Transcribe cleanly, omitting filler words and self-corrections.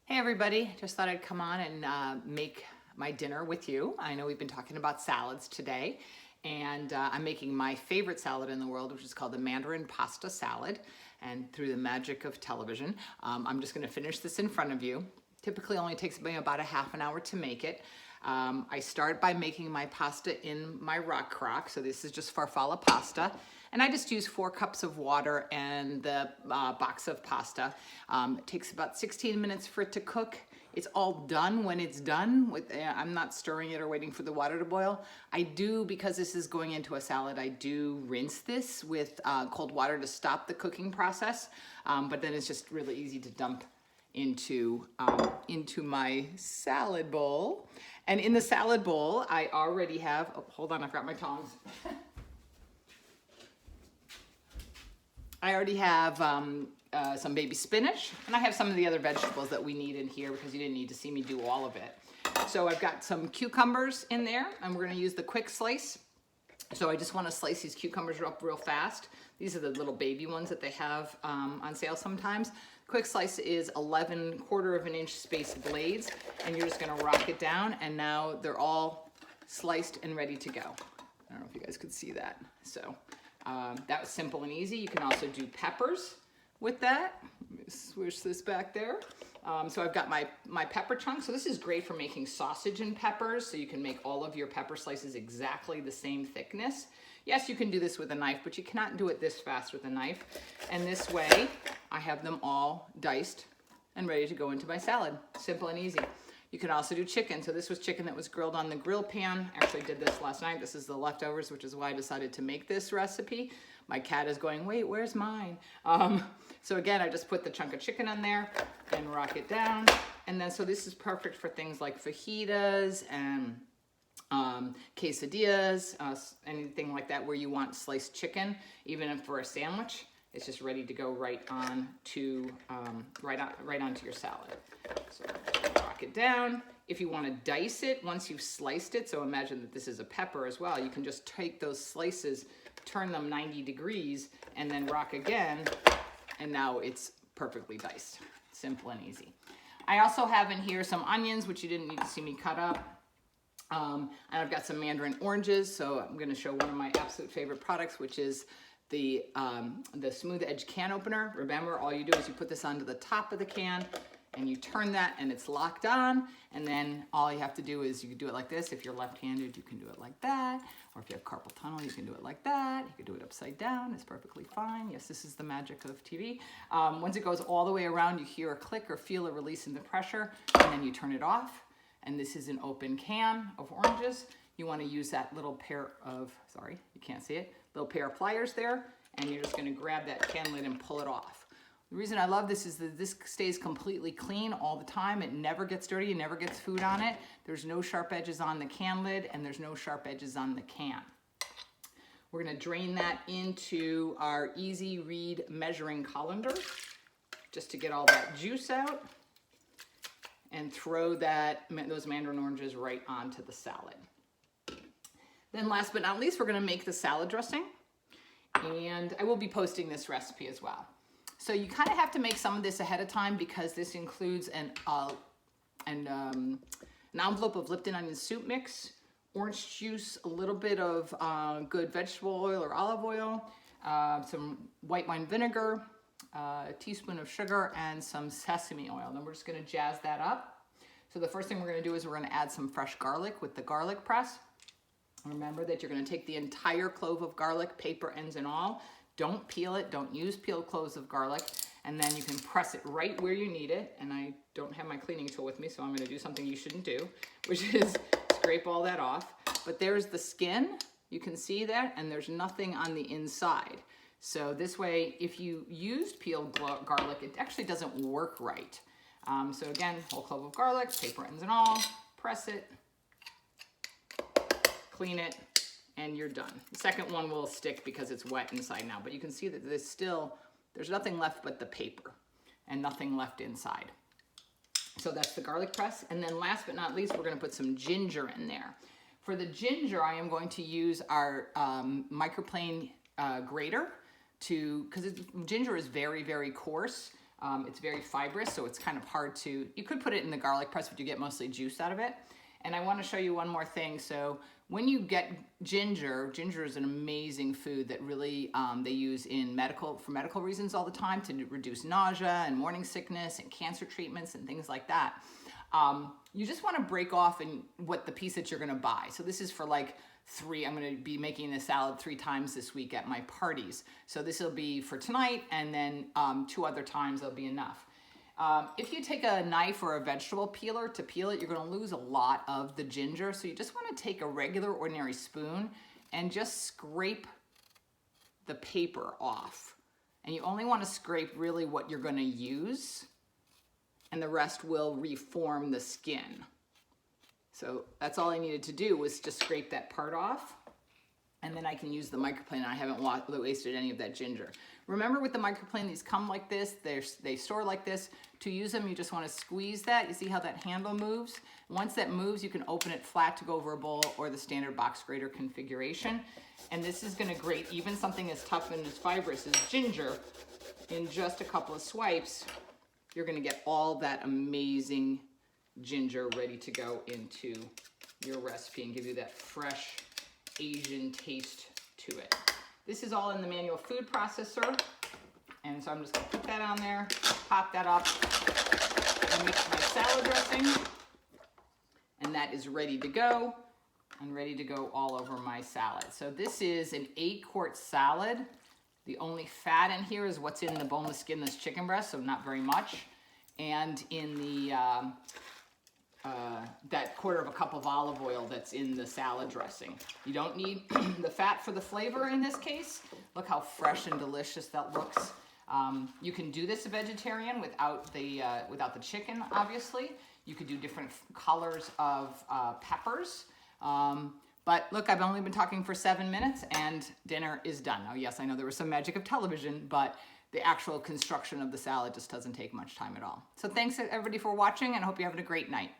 Hey everybody, just thought I'd come on and make my dinner with you. I know we've been talking about salads today, and I'm making my favorite salad in the world, which is called the Mandarin pasta salad. And through the magic of television, I'm just gonna finish this in front of you. Typically only takes me about a half an hour to make it. I start by making my pasta in my rock crock. So this is just farfalle pasta. And I just use 4 cups of water and the box of pasta. It takes about 16 minutes for it to cook. It's all done when it's done. I'm not stirring it or waiting for the water to boil. I do, because this is going into a salad, I do rinse this with cold water to stop the cooking process. But then it's just really easy to dump into my salad bowl. And in the salad bowl, I already have, oh, hold on, I've got my tongs. I already have some baby spinach, and I have some of the other vegetables that we need in here because you didn't need to see me do all of it. So I've got some cucumbers in there, and we're gonna use the quick slice. So I just wanna slice these cucumbers up real fast. These are the little baby ones that they have on sale sometimes. Quick slice is 11 1/4 inch spaced blades, and you're just gonna rock it down, and now they're all sliced and ready to go. I don't know if you guys could see that. So that was simple and easy. You can also do peppers with that. Let me switch this back there. So I've got my pepper chunks. So this is great for making sausage and peppers. So you can make all of your pepper slices exactly the same thickness. Yes, you can do this with a knife, but you cannot do it this fast with a knife. And this way, I have them all diced and ready to go into my salad. Simple and easy. You can also do chicken. So this was chicken that was grilled on the grill pan. Actually did this last night. This is the leftovers, which is why I decided to make this recipe. My cat is going, wait, where's mine? So again, I just put the chunk of chicken in there and rock it down. And then, so this is perfect for things like fajitas and quesadillas, anything like that where you want sliced chicken, even for a sandwich. It's just ready to go right onto your salad. So rock it down. If you want to dice it once you've sliced it, so imagine that this is a pepper as well, you can just take those slices, turn them 90 degrees, and then rock again, and now it's perfectly diced. Simple and easy. I also have in here some onions, which you didn't need to see me cut up. And I've got some mandarin oranges, so I'm going to show one of my absolute favorite products, which is the smooth edge can opener. Remember, all you do is you put this onto the top of the can and you turn that and it's locked on, and then all you have to do is you can do it like this. If you're left-handed, you can do it like that, or if you have carpal tunnel, you can do it like that. You can do it upside down. It's perfectly fine. Yes, this is the magic of TV. Once it goes all the way around, you hear a click or feel a release in the pressure, and then you turn it off. And this is an open can of oranges. You want to use that little pair of, sorry, you can't see it, little pair of pliers there, and you're just going to grab that can lid and pull it off. The reason I love this is that this stays completely clean all the time. It never gets dirty, it never gets food on it. There's no sharp edges on the can lid, and there's no sharp edges on the can. We're going to drain that into our easy read measuring colander just to get all that juice out, and throw those mandarin oranges right onto the salad. Then last but not least, we're gonna make the salad dressing, and I will be posting this recipe as well. So you kind of have to make some of this ahead of time because this includes an envelope of Lipton onion soup mix, orange juice, a little bit of good vegetable oil or olive oil, some white wine vinegar, a teaspoon of sugar, and some sesame oil. Then we're just gonna jazz that up. So the first thing we're gonna do is we're gonna add some fresh garlic with the garlic press. Remember that you're gonna take the entire clove of garlic, paper ends and all. Don't peel it, don't use peeled cloves of garlic, and then you can press it right where you need it. And I don't have my cleaning tool with me, so I'm gonna do something you shouldn't do, which is scrape all that off. But there's the skin, you can see that, and there's nothing on the inside. So this way, if you used peeled garlic, it actually doesn't work right. So again, whole clove of garlic, paper ends and all, press it, clean it, and you're done. The second one will stick because it's wet inside now, but you can see that there's nothing left but the paper and nothing left inside. So that's the garlic press. And then last but not least, we're gonna put some ginger in there. For the ginger, I am going to use our microplane grater because ginger is very, very coarse. It's very fibrous, so it's kind of hard to, you could put it in the garlic press, but you get mostly juice out of it. And I want to show you one more thing. So when you get ginger is an amazing food that really they use for medical reasons all the time, to reduce nausea and morning sickness and cancer treatments and things like that. You just want to break off in what the piece that you're going to buy. So this is for like 3, I'm going to be making this salad 3 times this week at my parties. So this will be for tonight, and then 2 other times there'll be enough. If you take a knife or a vegetable peeler to peel it, you're going to lose a lot of the ginger. So you just want to take a regular ordinary spoon and just scrape the paper off. And you only want to scrape really what you're going to use, and the rest will reform the skin. So that's all I needed to do, was just scrape that part off, and then I can use the microplane, and I haven't wasted any of that ginger. Remember, with the microplane, these come like this, they store like this. To use them, you just want to squeeze that. You see how that handle moves? Once that moves, you can open it flat to go over a bowl, or the standard box grater configuration. And this is going to grate even something as tough and as fibrous as ginger. In just a couple of swipes, you're going to get all that amazing ginger ready to go into your recipe and give you that fresh Asian taste to it. This is all in the manual food processor, and so I'm just going to put that on there, pop that up, and mix my salad dressing, and that is ready to go, and ready to go all over my salad. So this is an 8-quart salad. The only fat in here is what's in the boneless, skinless chicken breast, so not very much, and in the that 1/4 cup of olive oil that's in the salad dressing. You don't need the fat for the flavor in this case. Look how fresh and delicious that looks. You can do this vegetarian without the chicken, obviously. You could do different colors of peppers. But look, I've only been talking for 7 minutes and dinner is done. Now, yes, I know there was some magic of television, but the actual construction of the salad just doesn't take much time at all. So thanks everybody for watching, and I hope you're having a great night.